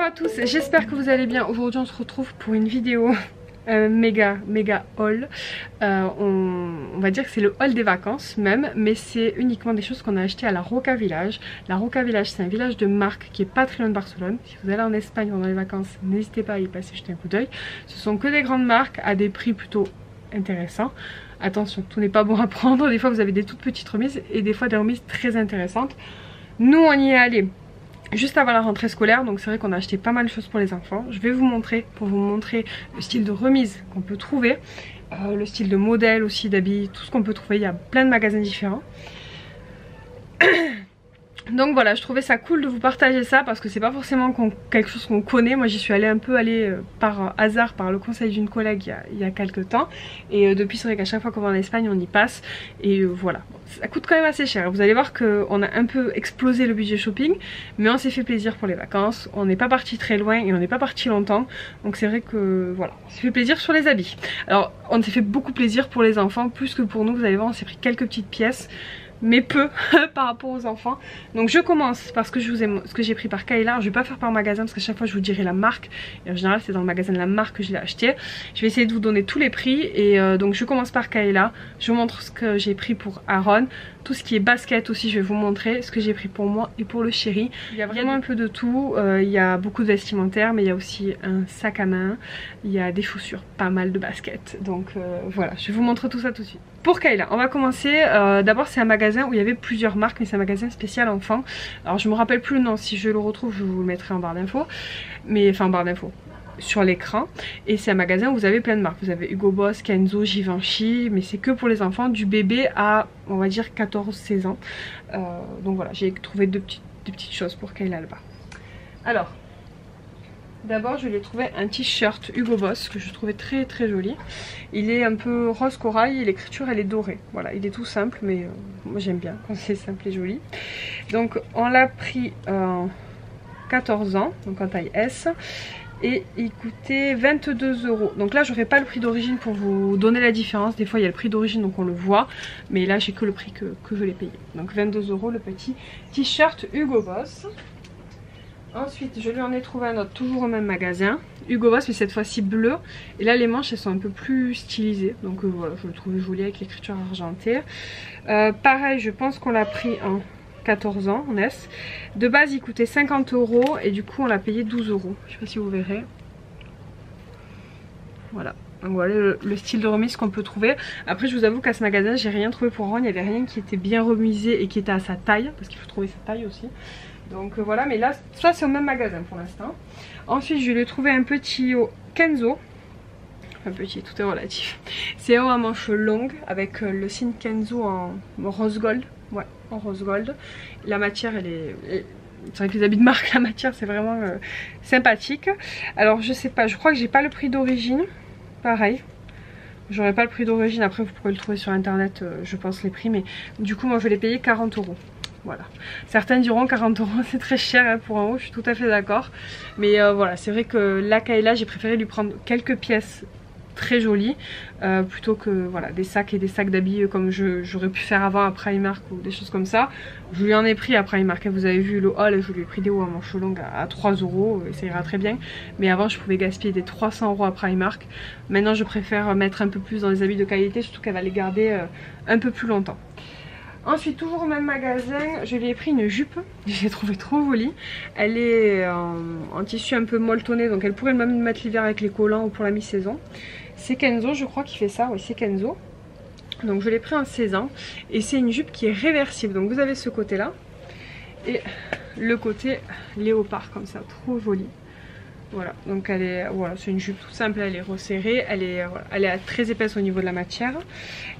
à tous, j'espère que vous allez bien. Aujourd'hui on se retrouve pour une vidéo méga haul. On va dire que c'est le haul des vacances même, mais c'est uniquement des choses qu'on a achetées à la Roca Village. La Roca Village, c'est un village de marque qui est pas très loin de Barcelone. Si vous allez en Espagne pendant les vacances, n'hésitez pas à y passer jeter un coup d'œil. Ce sont que des grandes marques à des prix plutôt intéressants. Attention, tout n'est pas bon à prendre. Des fois vous avez des toutes petites remises et des fois des remises très intéressantes. Nous on y est allé juste avant la rentrée scolaire, donc c'est vrai qu'on a acheté pas mal de choses pour les enfants. Je vais vous montrer, pour vous montrer le style de remise qu'on peut trouver, le style de modèle aussi, d'habits, tout ce qu'on peut trouver. Il y a plein de magasins différents. Donc voilà, je trouvais ça cool de vous partager ça parce que c'est pas forcément quelque chose qu'on connaît. Moi j'y suis allée un peu par hasard, par le conseil d'une collègue il y a quelques temps. Et depuis c'est vrai qu'à chaque fois qu'on va en Espagne on y passe. Et voilà, ça coûte quand même assez cher. Vous allez voir qu'on a un peu explosé le budget shopping. Mais on s'est fait plaisir pour les vacances. On n'est pas parti très loin et on n'est pas parti longtemps. Donc c'est vrai que voilà, on s'est fait plaisir sur les habits. Alors on s'est fait beaucoup plaisir pour les enfants, plus que pour nous. Vous allez voir, on s'est pris quelques petites pièces, mais peu par rapport aux enfants. Donc je commence parce que ce que j'ai pris par Kayla. Je vais pas faire par magasin parce qu'à chaque fois je vous dirai la marque et en général c'est dans le magasin de la marque que je l'ai acheté. Je vais essayer de vous donner tous les prix et donc je commence par Kayla. Je vous montre ce que j'ai pris pour Aaron. Tout ce qui est basket aussi, je vais vous montrer ce que j'ai pris pour moi et pour le chéri. Il y a vraiment un peu de tout. Il y a beaucoup de vestimentaire, mais il y a aussi un sac à main. Il y a des chaussures, pas mal de baskets. Donc voilà, je vais vous montrer tout ça tout de suite. Pour Kayla, on va commencer. D'abord c'est un magasin où il y avait plusieurs marques, mais c'est un magasin spécial enfant. Alors je me rappelle plus le nom, si je le retrouve je vous le mettrai en barre d'infos. Mais enfin en barre d'infos sur l'écran. Et c'est un magasin où vous avez plein de marques. Vous avez Hugo Boss, Kenzo, Givenchy, mais c'est que pour les enfants du bébé à on va dire 14-16 ans. Donc voilà, j'ai trouvé deux petites choses pour Kayla là-bas. Alors d'abord je lui ai trouvé un t-shirt Hugo Boss que je trouvais très joli. Il est un peu rose corail et l'écriture elle est dorée. Voilà, il est tout simple mais moi j'aime bien quand c'est simple et joli. Donc on l'a pris 14 ans, donc en taille S. Et il coûtait 22 €. Donc là j'aurais pas le prix d'origine pour vous donner la différence. Des fois il y a le prix d'origine donc on le voit. Mais là j'ai que le prix que je l'ai payé. Donc 22 € le petit t-shirt Hugo Boss. Ensuite je lui en ai trouvé un autre toujours au même magasin. Hugo Boss mais cette fois-ci bleu. Et là les manches elles sont un peu plus stylisées. Donc voilà, je le trouvais joli avec l'écriture argentée. Pareil je pense qu'on l'a pris en 14 ans en S. De base il coûtait 50 € et du coup on l'a payé 12 €. Je sais pas si vous verrez. Voilà. Donc voilà le style de remise qu'on peut trouver. Après je vous avoue qu'à ce magasin j'ai rien trouvé pour Ron. Il n'y avait rien qui était bien remisé et qui était à sa taille. Parce qu'il faut trouver sa taille aussi. Donc voilà, mais là ça c'est au même magasin pour l'instant. Ensuite je lui ai trouvé un petit haut Kenzo. Un petit, tout est relatif. C'est un haut à manches longues avec le signe Kenzo en rose gold. Ouais, en rose gold. La matière elle est... C'est vrai que les habits de marque, la matière c'est vraiment sympathique. Alors je sais pas, je crois que j'ai pas le prix d'origine. Pareil. J'aurais pas le prix d'origine, après vous pourrez le trouver sur internet, je pense les prix. Mais du coup moi je l'ai payé 40 €. Voilà. Certains diront 40 € c'est très cher hein, pour un haut, je suis tout à fait d'accord. Mais voilà, c'est vrai que la Kayla j'ai préféré lui prendre quelques pièces très jolies plutôt que voilà des sacs et des sacs d'habits comme j'aurais pu faire avant à Primark ou des choses comme ça. Je lui en ai pris à Primark, vous avez vu le haul, je lui ai pris des hauts à manches longues à 3 € et ça ira très bien. Mais avant je pouvais gaspiller des 300 € à Primark. Maintenant je préfère mettre un peu plus dans les habits de qualité, surtout qu'elle va les garder un peu plus longtemps. Ensuite toujours au même magasin je lui ai pris une jupe, je l'ai trouvée trop jolie. Elle est en tissu un peu molletonné donc elle pourrait même mettre l'hiver avec les collants ou pour la mi-saison. C'est Kenzo je crois qui fait ça, oui c'est Kenzo. Donc je l'ai pris en 16 ans et c'est une jupe qui est réversible. Donc vous avez ce côté là et le côté léopard comme ça, trop joli. Voilà, donc elle est, voilà, c'est une jupe toute simple, elle est resserrée, elle est très épaisse au niveau de la matière.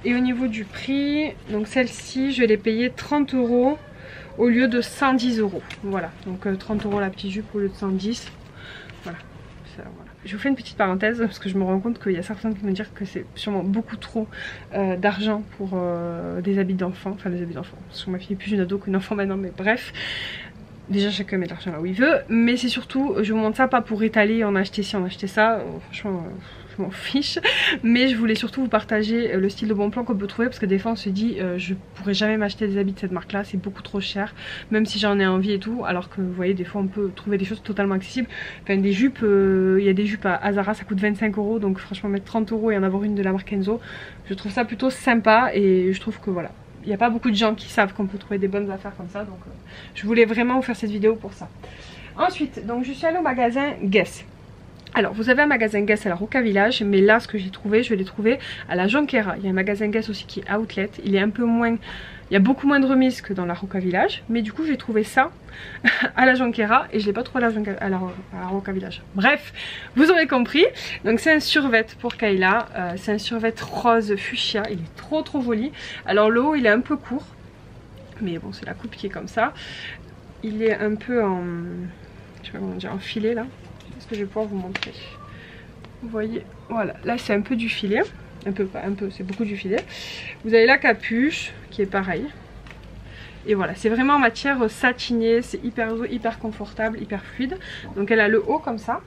Et au niveau du prix, donc celle-ci je l'ai payée 30 € au lieu de 110 €. Voilà, donc 30 € la petite jupe au lieu de 110. Voilà, ça, voilà. Je vous fais une petite parenthèse parce que je me rends compte qu'il y a certains qui me disent que c'est sûrement beaucoup trop d'argent pour des habits d'enfant, enfin des habits d'enfant. Parce que ma fille est plus une ado qu'une enfant maintenant, mais bref. Déjà chacun met l'argent là où il veut, mais c'est surtout, je vous montre ça pas pour étaler, on a acheté ci, on a acheté ça, franchement je m'en fiche. Mais je voulais surtout vous partager le style de bon plan qu'on peut trouver, parce que des fois on se dit je pourrais jamais m'acheter des habits de cette marque là, c'est beaucoup trop cher, même si j'en ai envie et tout, alors que vous voyez des fois on peut trouver des choses totalement accessibles. Enfin des jupes, il y a des jupes à Zara, ça coûte 25 €, donc franchement mettre 30 € et en avoir une de la marque Kenzo, je trouve ça plutôt sympa, et je trouve que voilà, il n'y a pas beaucoup de gens qui savent qu'on peut trouver des bonnes affaires comme ça, donc je voulais vraiment vous faire cette vidéo pour ça. Ensuite, donc je suis allée au magasin Guess. Alors vous avez un magasin Guess à la Roca Village, mais là ce que j'ai trouvé, je l'ai trouvé à la Jonquera. Il y a un magasin Guess aussi qui est outlet, il est un peu moins, il y a beaucoup moins de remises que dans la Roca Village, mais du coup j'ai trouvé ça à la Jonquera et je l'ai pas trouvé à la Roca Village. Bref, vous aurez compris. Donc c'est un survêt pour Kayla, c'est un survêt rose fuchsia, il est trop joli. Alors le haut il est un peu court, mais bon c'est la coupe qui est comme ça. Il est un peu en, je sais pas comment dire, en filet là. Est-ce que je vais pouvoir vous montrer? Vous voyez, voilà, là c'est un peu du filet, un peu, c'est beaucoup du filet. Vous avez la capuche qui est pareille. Et voilà, c'est vraiment en matière satinée, c'est hyper doux, hyper confortable, hyper fluide. Donc elle a le haut comme ça.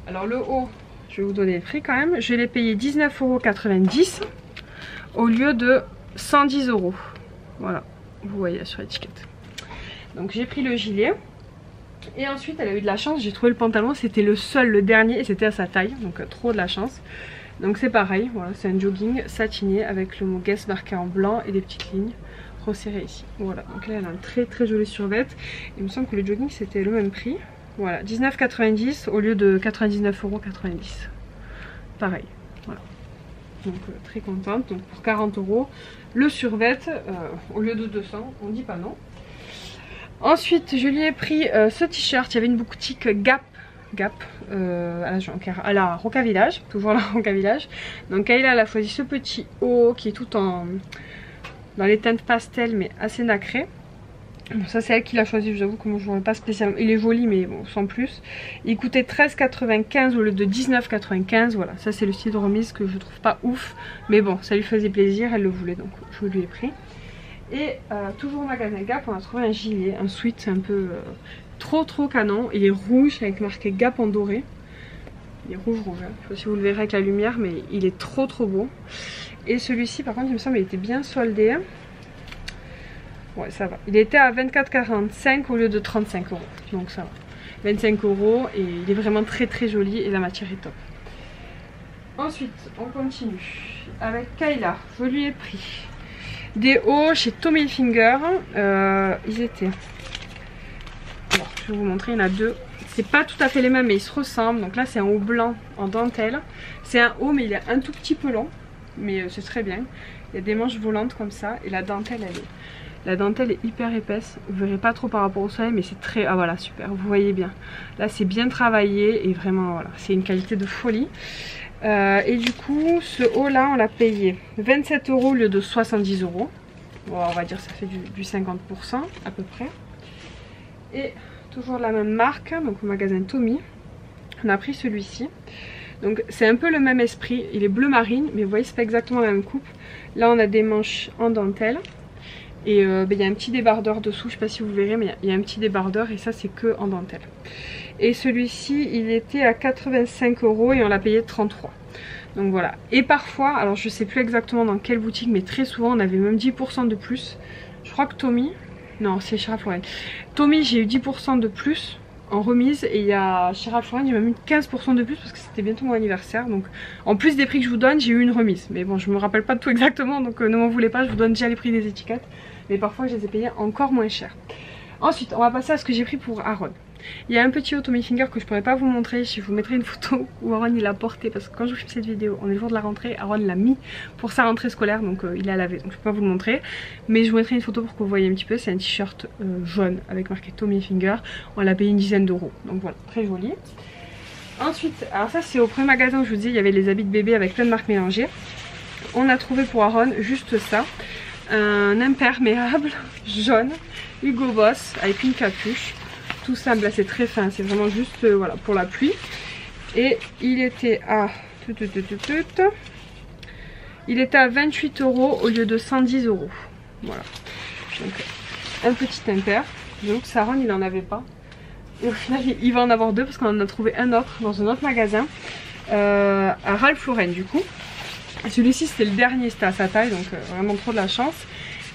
Alors le haut, je vais vous donner le prix quand même. Je l'ai payé 19,90 € au lieu de 110 €. Voilà, vous voyez sur l'étiquette. Donc j'ai pris le gilet. Et ensuite elle a eu de la chance, j'ai trouvé le pantalon, c'était le seul, le dernier, et c'était à sa taille, donc trop de la chance. Donc c'est pareil, voilà, c'est un jogging satiné avec le mot Guess marqué en blanc et des petites lignes resserrées ici. Voilà, donc là elle a un très joli survêt. Il me semble que le jogging c'était le même prix. Voilà, 19,90 € au lieu de 99,90 €. Pareil, voilà. Donc très contente, donc pour 40 € le survêt au lieu de 200, on dit pas non. Ensuite je lui ai pris ce t-shirt, il y avait une boutique Gap à la Roca Village, toujours la Roca Village. Donc Kayla elle a choisi ce petit haut qui est tout dans les teintes pastel mais assez nacré. Bon, ça c'est elle qui l'a choisi, je vous avoue que moi je ne vois pas spécialement, il est joli mais bon sans plus. Il coûtait 13,95 € au lieu de 19,95 €, voilà, ça c'est le style de remise que je trouve pas ouf, mais bon ça lui faisait plaisir, elle le voulait donc je lui ai pris. Et toujours au magasin Gap on a trouvé un gilet, un sweat un peu trop canon. Il est rouge avec marqué Gap en doré. Il est rouge, hein. Je sais pas si vous le verrez avec la lumière, mais il est trop beau. Et celui-ci par contre il me semble il était bien soldé. Ouais ça va. Il était à 24,45 € au lieu de 35 €. Donc ça va. 25 € et il est vraiment très joli et la matière est top. Ensuite on continue avec Kayla. Je lui ai pris des hauts chez Tommy Hilfiger. Ils étaient... Alors, je vais vous montrer, il y en a deux. C'est pas tout à fait les mêmes mais ils se ressemblent. Donc là c'est un haut blanc en dentelle. C'est un haut mais il est un tout petit peu long. Mais c'est très bien. Il y a des manches volantes comme ça. Et la dentelle la dentelle est hyper épaisse. Vous verrez pas trop par rapport au soleil mais c'est très... Ah voilà super, vous voyez bien. Là c'est bien travaillé et vraiment voilà, c'est une qualité de folie. Et du coup ce haut là on l'a payé 27 € au lieu de 70 €. Bon, on va dire ça fait du 50% à peu près. Et toujours de la même marque, donc au magasin Tommy, on a pris celui-ci. Donc c'est un peu le même esprit, il est bleu marine mais vous voyez c'est pas exactement la même coupe. Là on a des manches en dentelle. Et il y a un petit débardeur dessous, je sais pas si vous verrez mais il y a un petit débardeur et ça c'est que en dentelle. Et celui-ci il était à 85 € et on l'a payé 33 €. Donc voilà. Et parfois, alors je sais plus exactement dans quelle boutique mais très souvent on avait même 10% de plus. Je crois que Tommy, non c'est chez Ralph Lauren. Tommy j'ai eu 10% de plus en remise et il y a chez Ralph Lauren j'ai même eu 15% de plus parce que c'était bientôt mon anniversaire. Donc en plus des prix que je vous donne j'ai eu une remise. Mais bon je me rappelle pas de tout exactement donc ne m'en voulez pas, je vous donne déjà les prix des étiquettes. Mais parfois je les ai payés encore moins cher. Ensuite on va passer à ce que j'ai pris pour Aaron. Il y a un petit haut Tommy Hilfiger que je pourrais pas vous montrer. Je vous mettrai une photo où Aaron il l'a porté parce que quand je vous fais cette vidéo on est le jour de la rentrée. Aaron l'a mis pour sa rentrée scolaire donc il est à laver donc je peux pas vous le montrer. Mais je vous mettrai une photo pour que vous voyez un petit peu. C'est un t-shirt jaune avec marqué Tommy Hilfiger. On l'a payé une dizaine d'euros donc voilà, très joli. Ensuite, alors ça c'est au premier magasin où je vous dis il y avait les habits de bébé avec plein de marques mélangées. On a trouvé pour Aaron juste ça. Un imperméable jaune Hugo Boss avec une capuche. Tout simple, c'est très fin, c'est vraiment juste voilà, pour la pluie. Et il était à... Il était à 28 € au lieu de 110 €. Voilà. Donc un petit imper. Donc Saron il en avait pas. Et au final il va en avoir deux parce qu'on en a trouvé un autre dans un autre magasin. à Ralph Lauren du coup. Celui-ci c'était le dernier, c'était à sa taille, donc vraiment trop de la chance.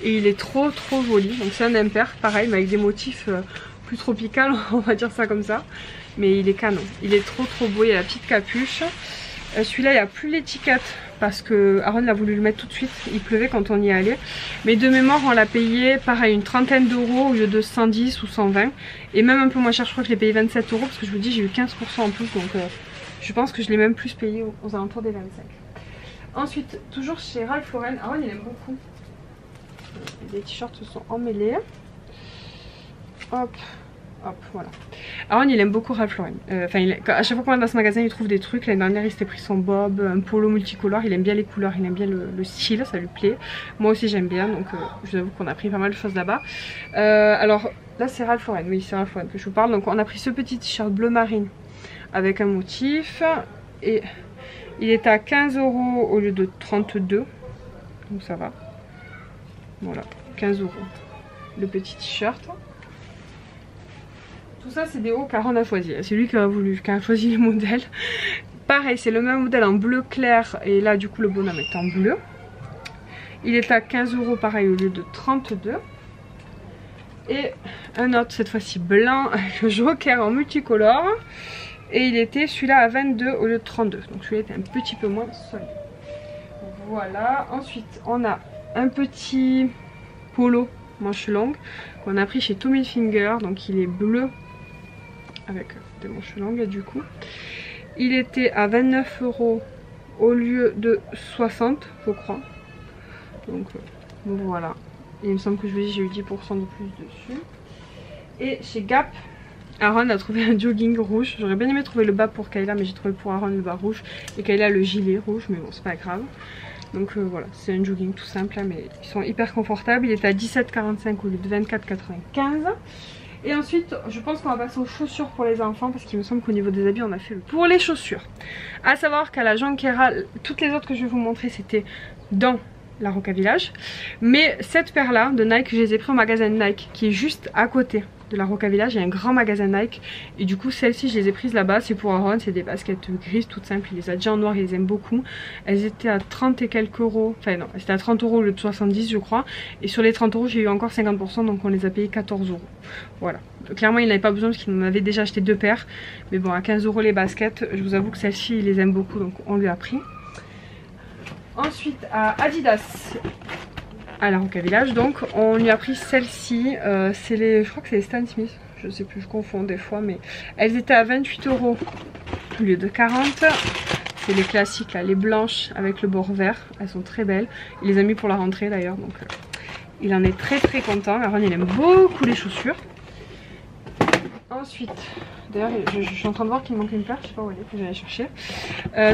Et il est trop joli, donc c'est un impair, pareil mais avec des motifs plus tropical, on va dire ça comme ça. Mais il est canon, il est trop beau, il y a la petite capuche. Celui-là il n'y a plus l'étiquette parce que Aaron a voulu le mettre tout de suite, il pleuvait quand on y allait. Mais de mémoire on l'a payé pareil une trentaine d'euros au lieu de 110 ou 120. Et même un peu moins cher, je crois que je l'ai payé 27 euros parce que je vous dis j'ai eu 15% en plus. Donc je pense que je l'ai même plus payé aux alentours des 25. Ensuite, toujours chez Ralph Lauren, Aaron il aime beaucoup. Les t-shirts se sont emmêlés. Hop, hop, voilà. Aaron il aime beaucoup Ralph Lauren. À chaque fois qu'on va dans ce magasin il trouve des trucs. L'année dernière il s'était pris son bob, un polo multicolore. Il aime bien les couleurs, il aime bien le style, ça lui plaît. Moi aussi j'aime bien, donc je vous avoue qu'on a pris pas mal de choses là-bas. Alors là c'est Ralph Lauren, oui c'est Ralph Lauren que je vous parle. Donc on a pris ce petit t-shirt bleu marine avec un motif. Et il est à 15 euros au lieu de 32. Donc ça va. Voilà, 15 euros le petit t-shirt. Tout ça c'est des hauts qu'Aaron a choisi. C'est lui qui a choisi les modèles. Pareil, c'est le même modèle en bleu clair. Et là du coup le bonhomme est en bleu. Il est à 15 euros pareil au lieu de 32. Et un autre cette fois-ci blanc avec le joker en multicolore. Et il était celui-là à 22 au lieu de 32. Donc celui-là était un petit peu moins solide. Voilà, ensuite on a un petit polo manche longue qu'on a pris chez Tommy Hilfiger. Donc il est bleu avec des manches longues du coup. Il était à 29 euros au lieu de 60 je crois. Donc voilà. Et il me semble que je vous dis j'ai eu 10% de plus dessus. Et chez Gap, Aaron a trouvé un jogging rouge. J'aurais bien aimé trouver le bas pour Kayla mais j'ai trouvé pour Aaron le bas rouge. Et Kayla le gilet rouge mais bon c'est pas grave. Donc voilà, c'est un jogging tout simple là, mais ils sont hyper confortables. Il est à 17,45 au lieu de 24,95. Et ensuite, je pense qu'on va passer aux chaussures pour les enfants parce qu'il me semble qu'au niveau des habits, on a fait le... Pour les chaussures, à savoir qu'à la Jonquera, toutes les autres que je vais vous montrer, c'était dans la Roca Village. Mais cette paire là de Nike, je les ai pris au magasin Nike qui est juste à côté de la Roca Village. Il y a un grand magasin Nike et du coup celles-ci je les ai prises là-bas. C'est pour Aaron, c'est des baskets grises toutes simples. Il les a déjà en noir, il les aime beaucoup. Elles étaient à 30 et quelques euros. Enfin non, c'était à 30 euros au lieu de 70 je crois. Et sur les 30 euros j'ai eu encore 50%, donc on les a payés 14 euros. Voilà. Clairement il n'avait pas besoin parce qu'il en avait déjà acheté deux paires. Mais bon, à 15 euros les baskets, je vous avoue que celles-ci il les aime beaucoup, donc on lui a pris. Ensuite à Adidas, à la Roca Village, donc on lui a pris celle-ci. Je crois que c'est les Stan Smith, je sais plus, je confonds des fois, mais elles étaient à 28 euros au lieu de 40. C'est les classiques là, les blanches avec le bord vert, elles sont très belles. Il les a mis pour la rentrée d'ailleurs, donc il en est très content. Aaron il aime beaucoup les chaussures. Ensuite, d'ailleurs je suis en train de voir qu'il me manque une paire, je sais pas où elle est, que j'allais chercher.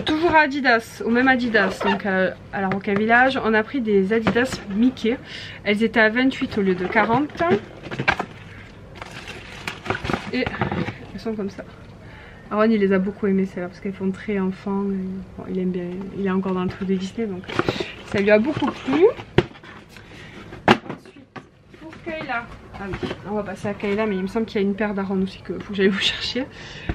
Toujours à Adidas, au même Adidas, donc à la Roca Village, on a pris des Adidas Mickey. Elles étaient à 28 au lieu de 40. Et elles sont comme ça. Aaron il les a beaucoup aimées celles-là parce qu'elles font très enfant. Bon, il aime bien, il est encore dans le truc de Disney, donc ça lui a beaucoup plu. Ensuite, pour Kayla. Ah oui, on va passer à Kayla, mais il me semble qu'il y a une paire d'Aaron aussi que faut que j'aille vous chercher.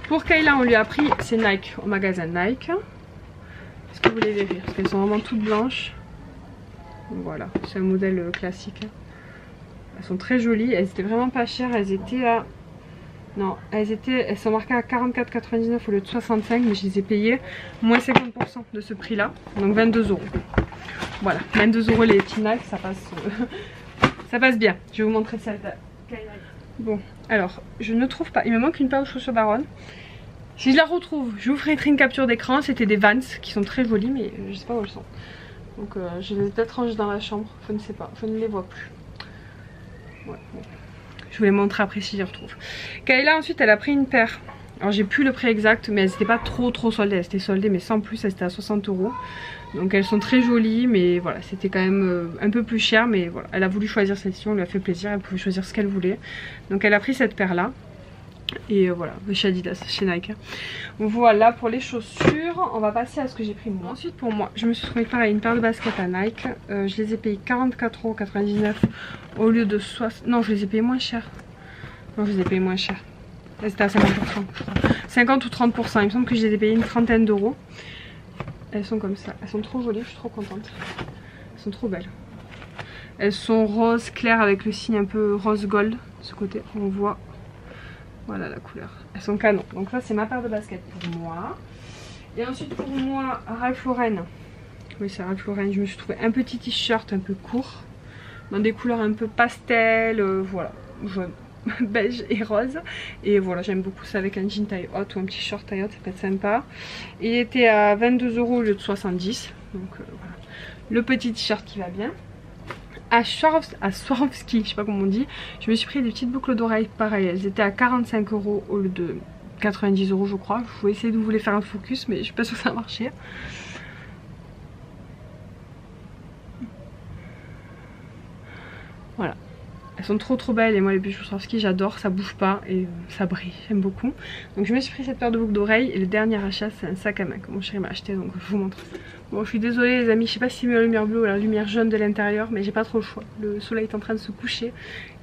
Pour Kayla, on lui a pris ces Nike au magasin Nike. Est-ce que vous les verrez? Parce qu'elles sont vraiment toutes blanches. Donc voilà, c'est un modèle classique. Elles sont très jolies, elles étaient vraiment pas chères, elles étaient à... Non, elles sont marquées à 44,99 au lieu de 65, mais je les ai payées moins 50% de ce prix là, donc 22 euros. Voilà, 22 euros les petits Nike, ça passe... Ça passe bien. Je vais vous montrer celle de Kayla. Bon, alors, je ne trouve pas. Il me manque une paire de chaussures d'Aaron. Si je la retrouve, je vous ferai une capture d'écran. C'était des Vans qui sont très jolies, mais je ne sais pas où elles sont. Donc, je les ai peut-être rangées dans la chambre. Je ne sais pas. Je ne les vois plus. Ouais, bon. Je vous les montrer après si je les retrouve. Kayla, ensuite, elle a pris une paire. Alors, j'ai plus le prix exact, mais elles n'étaient pas trop soldées. Elles étaient soldées, mais sans plus, elles étaient à 60 euros. Donc elles sont très jolies, mais voilà, c'était quand même un peu plus cher, mais voilà, elle a voulu choisir celle-ci, on lui a fait plaisir, elle pouvait choisir ce qu'elle voulait. Donc elle a pris cette paire là, et voilà, chez Adidas, chez Nike. Voilà pour les chaussures, on va passer à ce que j'ai pris moi. Ensuite pour moi, je me suis trouvé pareil, une paire de baskets à Nike, je les ai payées 44,99 € au lieu de 60, non je les ai payées moins cher. Non je les ai payées moins cher. C'était à 50%. 50 ou 30%. Il me semble que je les ai payées une trentaine d'euros. Elles sont comme ça. Elles sont trop jolies, je suis trop contente. Elles sont trop belles. Elles sont rose clair avec le signe un peu rose gold. De ce côté, on voit. Voilà la couleur. Elles sont canon. Donc ça, c'est ma paire de baskets pour moi. Et ensuite pour moi, Ralph Lauren. Oui, c'est Ralph Lauren. Je me suis trouvé un petit t-shirt un peu court. Dans des couleurs un peu pastel. Voilà. Jaune, beige et rose. Et voilà, j'aime beaucoup ça avec un jean taille haute ou un petit short taille haute. Ça peut être sympa. Il était à 22 € au lieu de 70. Donc voilà. Le petit t-shirt qui va bien. À Swarovski, je sais pas comment on dit, je me suis pris des petites boucles d'oreilles pareilles. Elles étaient à 45 € au lieu de 90 € je crois. Je vais essayer de vous les faire un focus, mais je suis pas sûre que ça va marcher. Voilà. Elles sont trop belles et moi les bijoux Swarovski j'adore, ça bouge pas et ça brille, j'aime beaucoup. Donc je me suis pris cette paire de boucles d'oreilles et le dernier achat c'est un sac à main que mon chéri m'a acheté, donc je vous montre. Bon, je suis désolée les amis, je sais pas si c'est la lumière bleue ou la lumière jaune de l'intérieur, mais j'ai pas trop le choix. Le soleil est en train de se coucher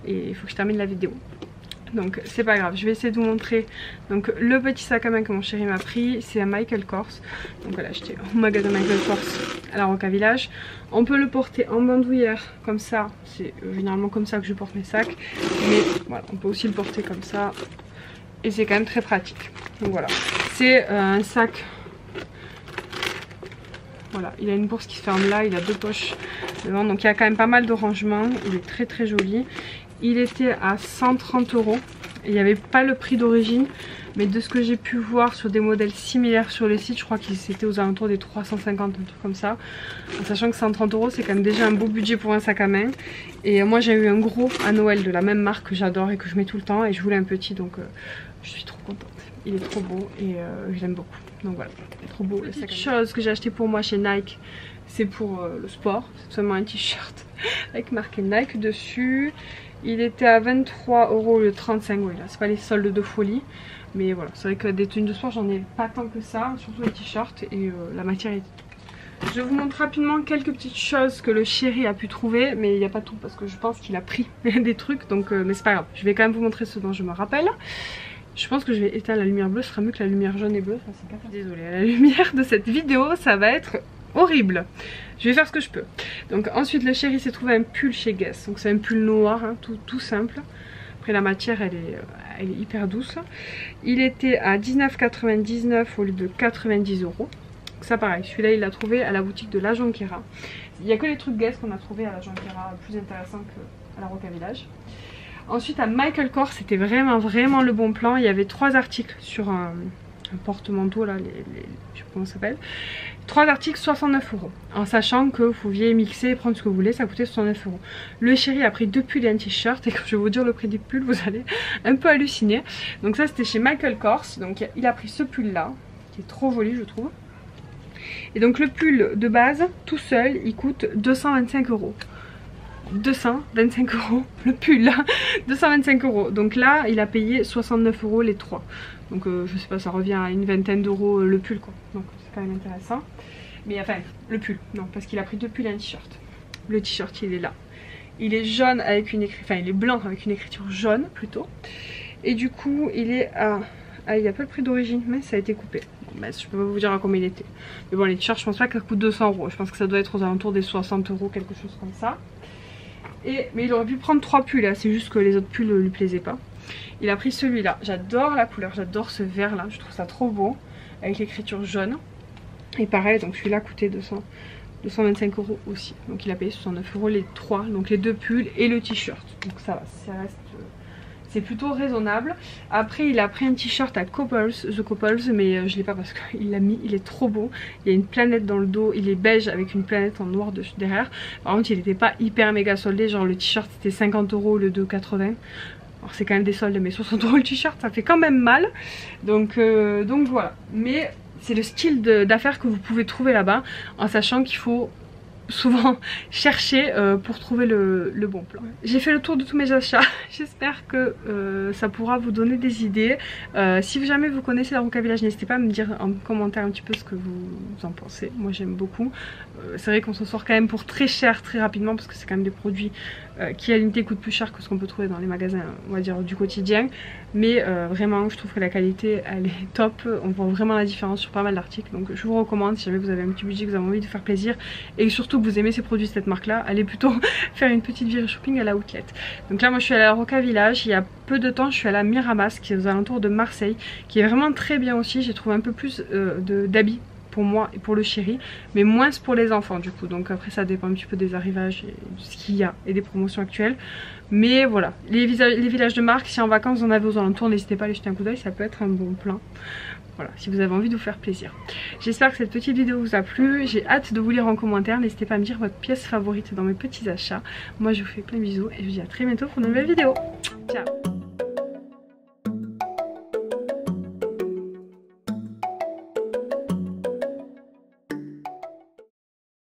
et il faut que je termine la vidéo. Donc c'est pas grave, je vais essayer de vous montrer. Donc le petit sac à main que mon chéri m'a pris, c'est un Michael Kors. Donc voilà, acheté au magasin Michael Kors à la Roca Village. On peut le porter en bandoulière comme ça, c'est généralement comme ça que je porte mes sacs. Mais voilà, on peut aussi le porter comme ça et c'est quand même très pratique. Donc voilà, c'est un sac. Voilà, il a une bourse qui se ferme là, il a deux poches devant, donc il y a quand même pas mal de rangements. Il est très joli. Il était à 130 €. Il n'y avait pas le prix d'origine, mais de ce que j'ai pu voir sur des modèles similaires sur le site, je crois qu'ils étaient aux alentours des 350, un truc comme ça. En sachant que 130 € c'est quand même déjà un beau budget pour un sac à main. Et moi j'ai eu un gros à Noël de la même marque que j'adore et que je mets tout le temps, et je voulais un petit, donc je suis trop contente. Il est trop beau et je l'aime beaucoup. Donc voilà, il est trop beau le sac à main. Chose que j'ai acheté pour moi chez Nike, c'est pour le sport. C'est seulement un t-shirt avec marqué Nike dessus. Il était à 23 € au lieu de 35. Oui, là c'est pas les soldes de folie, mais voilà, c'est vrai que des tenues de sport j'en ai pas tant que ça, surtout les t-shirts, et la matière est... Je vous montre rapidement quelques petites choses que le chéri a pu trouver, mais il n'y a pas tout parce que je pense qu'il a pris des trucs, donc mais c'est pas grave, je vais quand même vous montrer ce dont je me rappelle. Je pense que je vais éteindre la lumière bleue, ce sera mieux que la lumière jaune et bleue. Enfin, désolée, la lumière de cette vidéo ça va être horrible. Je vais faire ce que je peux. Donc ensuite le chéri s'est trouvé un pull chez Guess. Donc c'est un pull noir, hein, tout simple. Après la matière elle est hyper douce. Il était à 19,99 € au lieu de 90 €. Donc ça pareil, celui-là il l'a trouvé à la boutique de la Jonquera. Il n'y a que les trucs Guess qu'on a trouvé à la Jonquera plus intéressants qu'à la Roca Village. Ensuite à Michael Kors, c'était vraiment le bon plan. Il y avait 3 articles sur un porte-manteau là, je sais pas comment ça s'appelle. 3 articles 69 €. En sachant que vous pouviez mixer et prendre ce que vous voulez, ça coûtait 69 €. Le chéri a pris 2 pulls et un t-shirt, et quand je vais vous dire le prix des pulls, vous allez un peu halluciner. Donc ça c'était chez Michael Kors. Donc il a pris ce pull là, qui est trop joli je trouve. Et donc le pull de base, tout seul, il coûte 225 €. 225 € le pull là, 225 €. Donc là il a payé 69 € les 3. Donc je sais pas, ça revient à une vingtaine d'euros le pull quoi. Donc c'est quand même intéressant. Mais enfin le pull, non, parce qu'il a pris 2 pulls et un t-shirt. Le t-shirt il est là. Il est jaune avec une écriture, enfin il est blanc avec une écriture jaune plutôt. Et du coup il est à... Ah, il n'y a pas le prix d'origine, mais ça a été coupé. Bon, bah, je peux pas vous dire à combien il était. Mais bon, les t-shirts, je pense pas que ça coûte 200 €. Je pense que ça doit être aux alentours des 60 €, quelque chose comme ça. Mais il aurait pu prendre 3 pulls là, c'est juste que les autres pulls ne lui plaisaient pas. Il a pris celui-là. J'adore la couleur, j'adore ce vert là, je trouve ça trop beau. Avec l'écriture jaune. Et pareil, donc celui-là coûtait 225 € aussi. Donc il a payé 69 € les 3, donc les 2 pulls et le t-shirt. Donc ça va, ça reste... C'est plutôt raisonnable. Après il a pris un t-shirt à Couples, The Couples, mais je l'ai pas parce qu'il l'a mis, il est trop beau. Il y a une planète dans le dos, il est beige avec une planète en noir derrière. Par contre il n'était pas hyper méga soldé, genre le t-shirt c'était 50 € au lieu de 80. Alors c'est quand même des soldes, mais 60 € le t-shirt ça fait quand même mal. Donc voilà. Mais c'est le style d'affaires que vous pouvez trouver là-bas, en sachant qu'il faut souvent chercher pour trouver le bon plan. J'ai fait le tour de tous mes achats, j'espère que ça pourra vous donner des idées. Si jamais vous connaissez la Roca Village, n'hésitez pas à me dire en commentaire un petit peu ce que vous en pensez. Moi j'aime beaucoup. C'est vrai qu'on s'en sort quand même pour très cher très rapidement parce que c'est quand même des produits qui à l'unité coûtent plus cher que ce qu'on peut trouver dans les magasins, on va dire, du quotidien. Mais vraiment je trouve que la qualité elle est top, on voit vraiment la différence sur pas mal d'articles. Donc je vous recommande, si jamais vous avez un petit budget, que vous avez envie de faire plaisir et surtout que vous aimez ces produits de cette marque là, allez plutôt faire une petite virée shopping à la Outlet. Donc là moi je suis allée à la Roca Village, il y a peu de temps je suis allée à Miramas qui est aux alentours de Marseille, qui est vraiment très bien aussi. J'ai trouvé un peu plus d'habits pour moi et pour le chéri, mais moins pour les enfants du coup. Donc après ça dépend un petit peu des arrivages et de ce qu'il y a et des promotions actuelles. Mais voilà, les villages de marque, si en vacances vous en avez aux alentours, n'hésitez pas à aller jeter un coup d'œil, ça peut être un bon plan. Voilà, si vous avez envie de vous faire plaisir. J'espère que cette petite vidéo vous a plu. J'ai hâte de vous lire en commentaire. N'hésitez pas à me dire votre pièce favorite dans mes petits achats. Moi je vous fais plein de bisous et je vous dis à très bientôt pour une nouvelle vidéo. Ciao.